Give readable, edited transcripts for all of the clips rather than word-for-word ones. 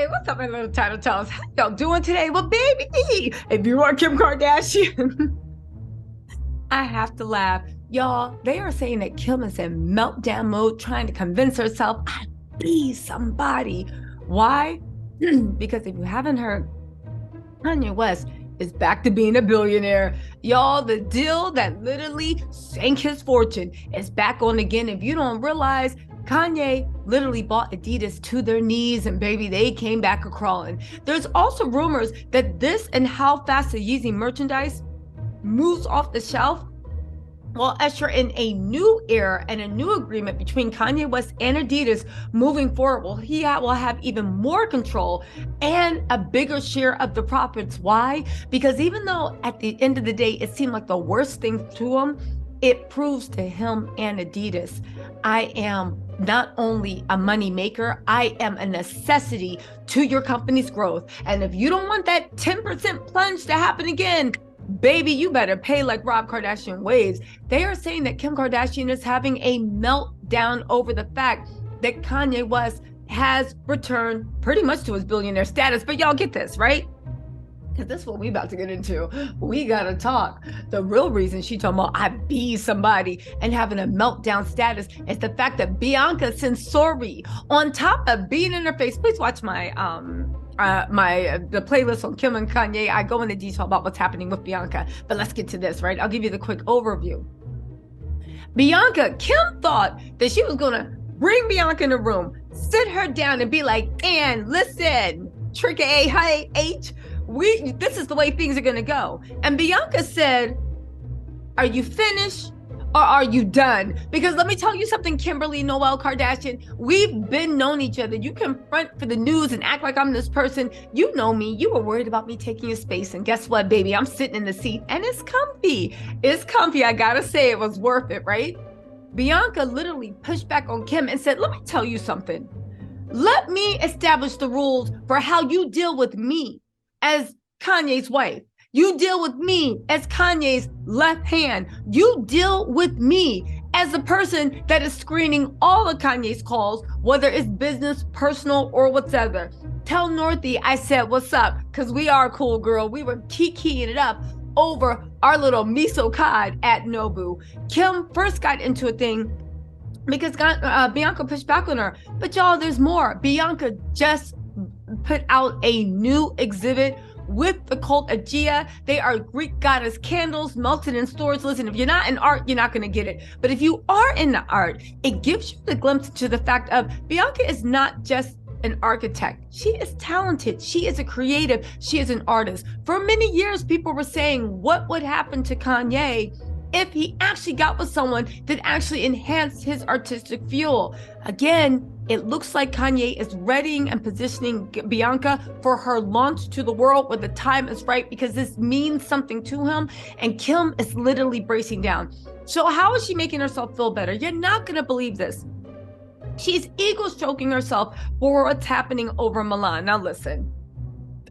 What's up, my little TisaTellss? How y'all doing today? Well, baby, if you are Kim Kardashian, I have to laugh. Y'all, they are saying that Kim is in meltdown mode, trying to convince herself, I be somebody. Why? Because if you haven't heard, Kanye West is back to being a billionaire. Y'all, the deal that literally sank his fortune is back on again. If you don't realize, Kanye literally bought Adidas to their knees, and baby, they came back a crawling. There's also rumors that this and how fast the Yeezy merchandise moves off the shelf will usher in a new era and a new agreement between Kanye West and Adidas moving forward. Well, he will have even more control and a bigger share of the profits. Why? Because even though at the end of the day, it seemed like the worst thing to him, it proves to him and Adidas, I am not only a money maker, I am a necessity to your company's growth. And if you don't want that 10% plunge to happen again, baby, you better pay like Rob Kardashian waves. They are saying that Kim Kardashian is having a meltdown over the fact that Kanye West has returned pretty much to his billionaire status. But y'all get this, right? Because this is what we about to get into. We gotta talk. The real reason she talking about I be somebody and having a meltdown status is the fact that Bianca Censori, on top of being in her face, please watch my the playlist on Kim and Kanye. I go into detail about what's happening with Bianca, but let's get to this, right? I'll give you the quick overview. Bianca, Kim thought that she was gonna bring Bianca in the room, sit her down and be like, and listen, trick A, hi, H, this is the way things are gonna go. And Bianca said, are you finished? Or are you done? Because let me tell you something, Kimberly Noel Kardashian, we've been known each other. You can front for the news and act like I'm this person. You know me. You were worried about me taking your space. And guess what, baby? I'm sitting in the seat and it's comfy. It's comfy. I gotta say it was worth it, right? Bianca literally pushed back on Kim and said, let me tell you something. Let me establish the rules for how you deal with me as Kanye's wife. You deal with me as Kanye's left hand. You deal with me as the person that is screening all of Kanye's calls, whether it's business, personal, or whatever. Tell Northie I said, what's up? Because we are cool, girl. We were keying it up over our little miso cod at Nobu. Kim first got into a thing because Bianca pushed back on her. But y'all, there's more. Bianca just put out a new exhibit with the cult of Gia. They are Greek goddess candles melted in stores. Listen, if you're not in art, you're not going to get it. But if you are in the art, it gives you the glimpse to the fact of Bianca is not just an architect. She is talented. She is a creative. She is an artist. For many years, people were saying, what would happen to Kanye if he actually got with someone that actually enhanced his artistic fuel? Again, it looks like Kanye is readying and positioning Bianca for her launch to the world when the time is right, because this means something to him. And Kim is literally bracing down. So how is she making herself feel better? You're not going to believe this. She's ego stroking herself for what's happening over Milan. Now listen,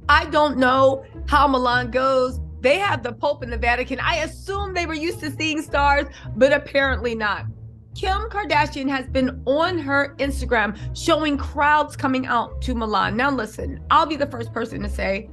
I don't know how Milan goes. They have the Pope in the Vatican. I assume they were used to seeing stars, but apparently not. Kim Kardashian has been on her Instagram showing crowds coming out to Milan. Now listen, I'll be the first person to say,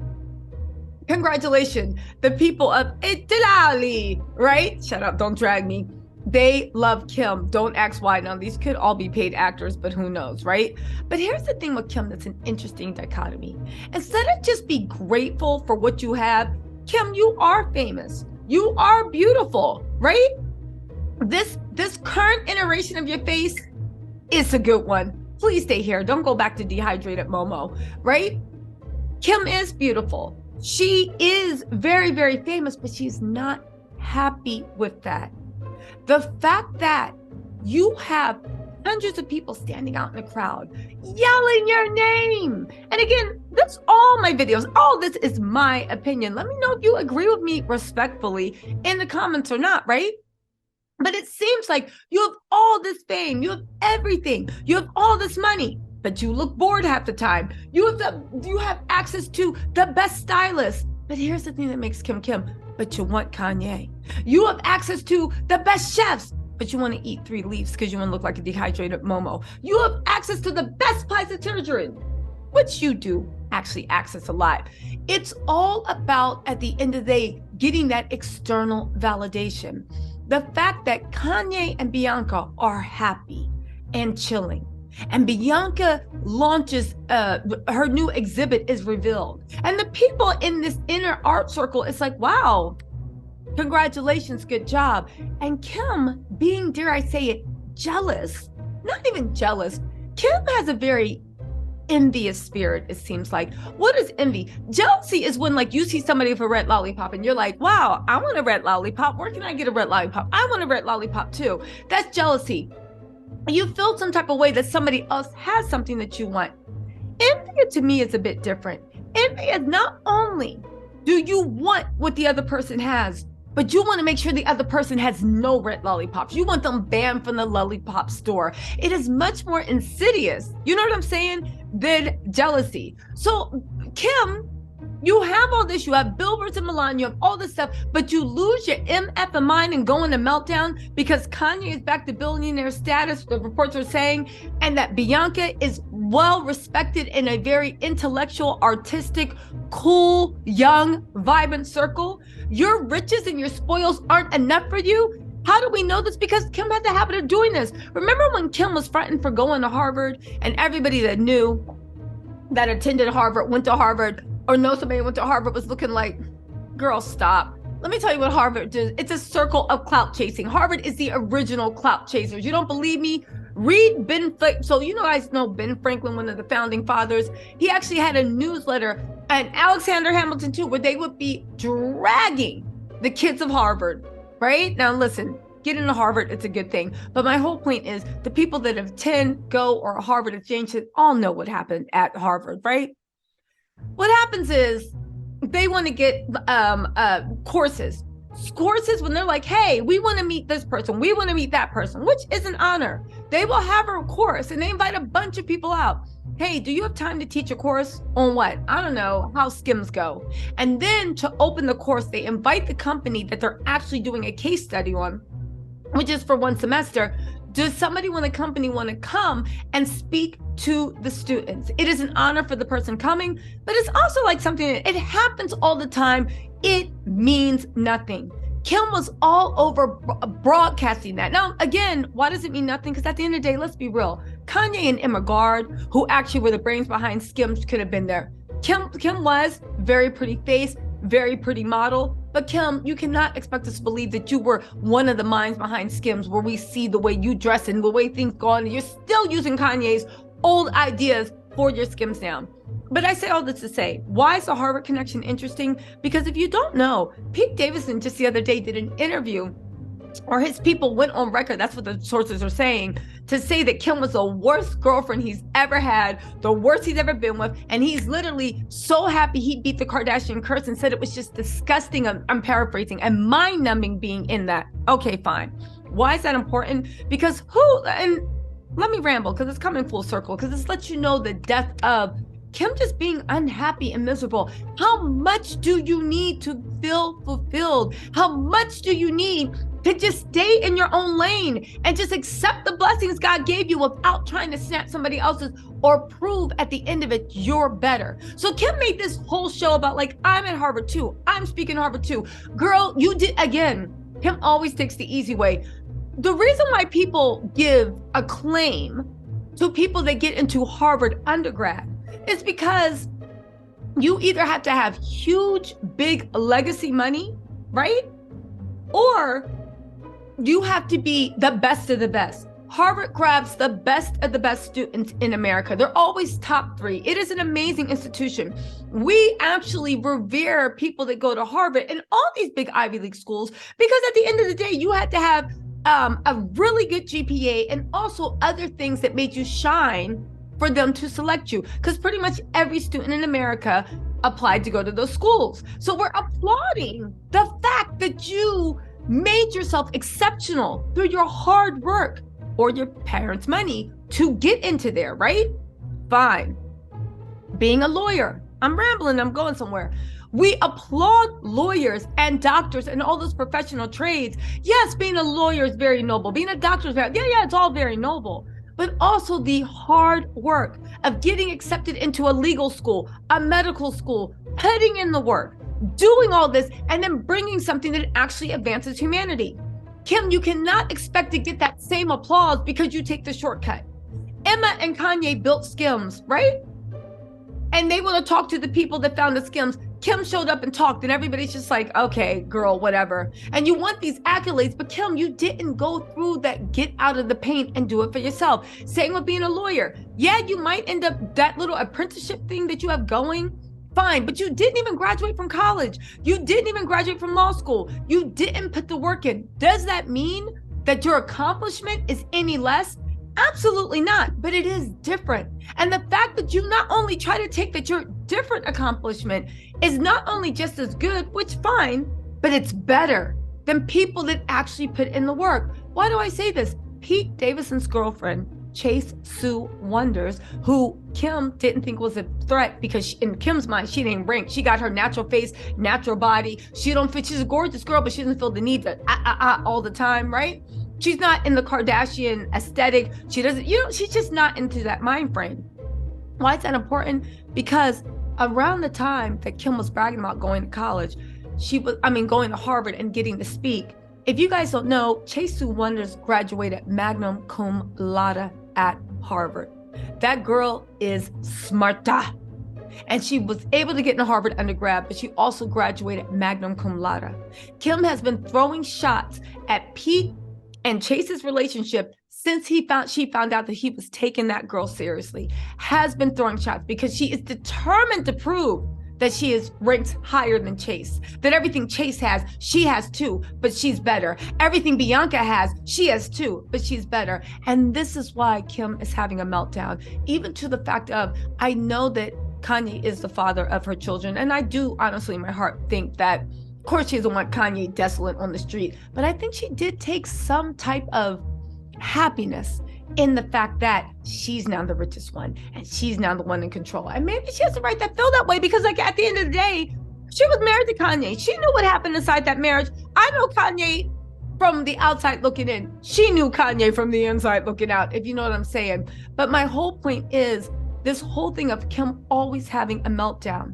congratulations, the people of Italy, right? Shut up, don't drag me. They love Kim. Don't ask why. Now, these could all be paid actors, but who knows, right? But here's the thing with Kim that's an interesting dichotomy. Instead of just be grateful for what you have, Kim, you are famous. You are beautiful, right? This current iteration of your face is a good one. Please stay here. Don't go back to dehydrated Momo, right? Kim is beautiful. She is very, very famous, but she's not happy with that. The fact that you have hundreds of people standing out in the crowd, yelling your name. And again, that's all my videos. All this is my opinion. Let me know if you agree with me respectfully in the comments or not, right? But it seems like you have all this fame, you have everything, you have all this money, but you look bored half the time. You have access to the best stylist. But here's the thing that makes Kim Kim, but you want Kanye. You have access to the best chefs, but you want to eat 3 leaves because you want to look like a dehydrated Momo. You have access to the best plastic surgeon, which you do actually access a lot. It's all about, at the end of the day, getting that external validation. The fact that Kanye and Bianca are happy and chilling, and Bianca launches her new exhibit is revealed, and the people in this inner art circle, it's like, wow, congratulations, good job. And Kim being, dare I say it, jealous, not even jealous. Kim has a very envious spirit, it seems like. What is envy? Jealousy is when, like, you see somebody with a red lollipop and you're like, wow, I want a red lollipop. Where can I get a red lollipop? I want a red lollipop too. That's jealousy. You feel some type of way that somebody else has something that you want. Envy, to me, is a bit different. Envy is not only do you want what the other person has, but you want to make sure the other person has no red lollipops. You want them banned from the lollipop store. It is much more insidious, you know what I'm saying, than jealousy. So Kim, you have all this, you have billboards in Milan, you have all this stuff, but you lose your MF mind and go into meltdown because Kanye is back to billionaire status, the reports are saying, and that Bianca is well respected in a very intellectual, artistic, cool, young, vibrant circle. Your riches and your spoils aren't enough for you. How do we know this? Because Kim had the habit of doing this. Remember when Kim was fronting for going to Harvard, and everybody that knew, that attended Harvard, went to Harvard, or know somebody who went to Harvard, was looking like, girl, stop. Let me tell you what Harvard does. It's a circle of clout chasing. Harvard is the original clout chasers. You don't believe me? Read Ben Franklin. So you guys know Ben Franklin, one of the founding fathers. He actually had a newsletter, and Alexander Hamilton too, where they would be dragging the kids of Harvard, right? Now listen, get into Harvard, it's a good thing. But my whole point is the people that attend, go, or Harvard exchange all know what happened at Harvard, right? What happens is they want to get courses when they're like, hey, we want to meet this person, we want to meet that person, which is an honor. They will have a course and they invite a bunch of people out. Hey, do you have time to teach a course on what? I don't know, how skims go. And then to open the course, they invite the company that they're actually doing a case study on, which is for one semester. Does somebody in the company want to come and speak to the students? It is an honor for the person coming, but it's also like something that it happens all the time. It means nothing. Kim was all over broadcasting that. Now, again, why does it mean nothing? Because at the end of the day, let's be real. Kanye and Emma Gard, who actually were the brains behind Skims, could have been there. Kim was very pretty face, very pretty model. But Kim, you cannot expect us to believe that you were one of the minds behind Skims, where we see the way you dress and the way things go on. And you're still using Kanye's old ideas for your Skims now. But I say all this to say, why is the Harvard connection interesting? Because if you don't know, Pete Davidson just the other day did an interview, or his people went on record, that's what the sources are saying, to say that Kim was the worst girlfriend he's ever had, the worst he's ever been with, and he's literally so happy he beat the Kardashian curse, and said it was just disgusting, I'm paraphrasing, and mind-numbing being in that. Okay, fine. Why is that important? Because and let me ramble, because it's coming full circle, because this lets you know the depth of Kim just being unhappy and miserable. How much do you need to feel fulfilled? How much do you need to just stay in your own lane and just accept the blessings God gave you without trying to snap somebody else's or prove at the end of it you're better? So Kim made this whole show about, like, I'm at Harvard too. I'm speaking Harvard too. Girl, you did, again, Kim always takes the easy way. The reason why people give acclaim to people that get into Harvard undergrad is because you either have to have huge, big legacy money, right? Or you have to be the best of the best. Harvard grabs the best of the best students in America. They're always top 3. It is an amazing institution. We actually revere people that go to Harvard and all these big Ivy League schools, because at the end of the day, you had to have a really good GPA and also other things that made you shine for them to select you, because pretty much every student in America applied to go to those schools. So we're applauding the fact that you made yourself exceptional through your hard work or your parents' money to get into there, right? Fine. Being a lawyer, I'm rambling, I'm going somewhere. We applaud lawyers and doctors and all those professional trades. Yes, being a lawyer is very noble. Being a doctor is very, yeah, it's all very noble. but also the hard work of getting accepted into a legal school, a medical school, putting in the work, doing all this, and then bringing something that actually advances humanity. Kim, you cannot expect to get that same applause because you take the shortcut. Emma and Kanye built Skims, right? And they want to talk to the people that found the Skims. Kim showed up and talked, and everybody's just like, okay, girl, whatever. And you want these accolades, but Kim, you didn't go through that get out of the paint and do it for yourself. Same with being a lawyer. Yeah, you might end up that little apprenticeship thing that you have going, fine, but you didn't even graduate from college. You didn't even graduate from law school. You didn't put the work in. Does that mean that your accomplishment is any less? Absolutely not, but it is different. And the fact that you not only try to take that your different accomplishment is not only just as good, which fine, but it's better than people that actually put in the work. Why do I say this? Pete Davidson's girlfriend, Chase Sue Wonders, who Kim didn't think was a threat because in Kim's mind, she didn't rank. She got her natural face, natural body. She don't fit. She's a gorgeous girl, but she doesn't feel the need to all the time, right? She's not in the Kardashian aesthetic. She doesn't, she's just not into that mind frame. Why is that important? Because around the time that Kim was bragging about going to college, going to Harvard and getting to speak. If you guys don't know, Chase Sue Wonders graduated magna cum laude at Harvard. That girl is smarta. And she was able to get into Harvard undergrad, but she also graduated magna cum laude. Kim has been throwing shots at Pete and Chase's relationship since she found out that he was taking that girl seriously, has been throwing shots because she is determined to prove that she is ranked higher than Chase, that everything Chase has, she has too, but she's better. Everything Bianca has, she has too, but she's better. And this is why Kim is having a meltdown, even to the fact of, I know that Kanye is the father of her children. And I do honestly in my heart think that, of course, she doesn't want Kanye desolate on the street, but I think she did take some type of happiness in the fact that she's now the richest one and she's now the one in control. And maybe she has the right to feel that way because, like, at the end of the day, she was married to Kanye. She knew what happened inside that marriage. I know Kanye from the outside looking in. She knew Kanye from the inside looking out, if you know what I'm saying. But my whole point is this whole thing of Kim always having a meltdown.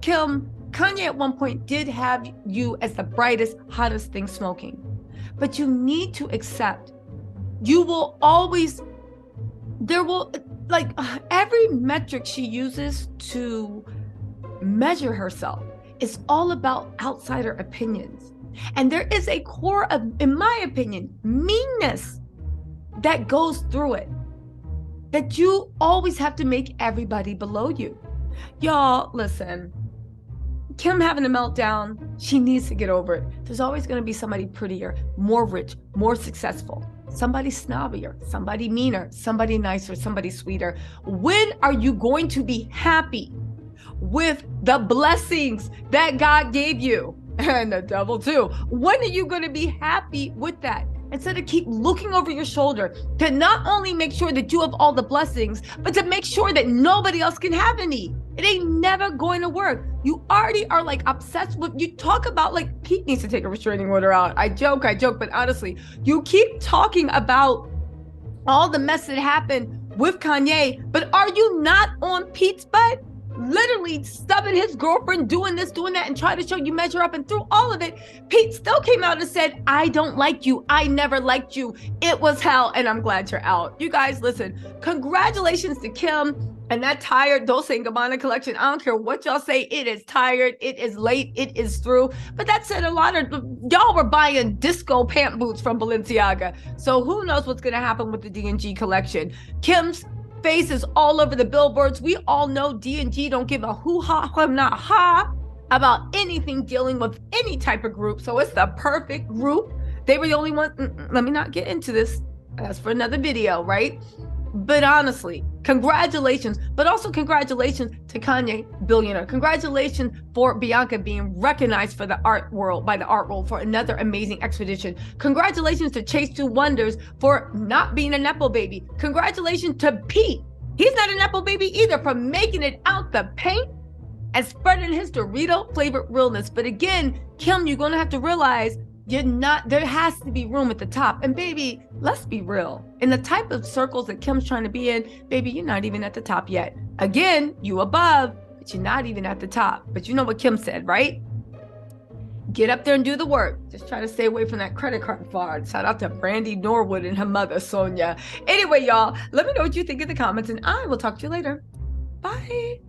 Kanye at one point did have you as the brightest, hottest thing smoking. But you need to accept every metric she uses to measure herself is all about outsider opinions. And there is a core of, in my opinion, meanness that goes through it, that you always have to make everybody below you. Y'all, listen. Kim having a meltdown, she needs to get over it. There's always going to be somebody prettier, more rich, more successful, somebody snobbier, somebody meaner, somebody nicer, somebody sweeter. When are you going to be happy with the blessings that God gave you? And the devil too. When are you going to be happy with that? Instead of keep looking over your shoulder to not only make sure that you have all the blessings, but to make sure that nobody else can have any. It ain't never going to work. You already are like obsessed with, you talk about like Pete needs to take a restraining order out. I joke, but honestly, you keep talking about all the mess that happened with Kanye, but are you not on Pete's butt? Literally stubbing his girlfriend, doing this, doing that, and trying to show you measure up. And through all of it, Pete still came out and said, I don't like you. I never liked you. It was hell, and I'm glad you're out. You guys, listen, congratulations to Kim and that tired Dolce & Gabbana collection. I don't care what y'all say. It is tired. It is late. It is through. But that said, a lot of y'all were buying disco pant boots from Balenciaga. So who knows what's going to happen with the D&G collection. Kim's face is all over the billboards. We all know D&G don't give a hoo-ha, not ha about anything dealing with any type of group. So it's the perfect group. They were the only one. Let me not get into this. That's for another video, right? But honestly, congratulations, but also congratulations to Kanye, Billionaire. Congratulations for Bianca being recognized for the art world, by the art world, for another amazing expedition. Congratulations to Chase Sue Wonders for not being a Nepo baby. Congratulations to Pete. He's not a Nepo baby either, for making it out the paint and spreading his Dorito flavored realness. But again, Kim, you're going to have to realize there has to be room at the top. And baby, let's be real. In the type of circles that Kim's trying to be in, baby, you're not even at the top yet. Again, you above, but you're not even at the top. But you know what Kim said, right? Get up there and do the work. Just try to stay away from that credit card fraud. Shout out to Brandy Norwood and her mother, Sonia. Anyway, y'all, let me know what you think in the comments, and I will talk to you later. Bye.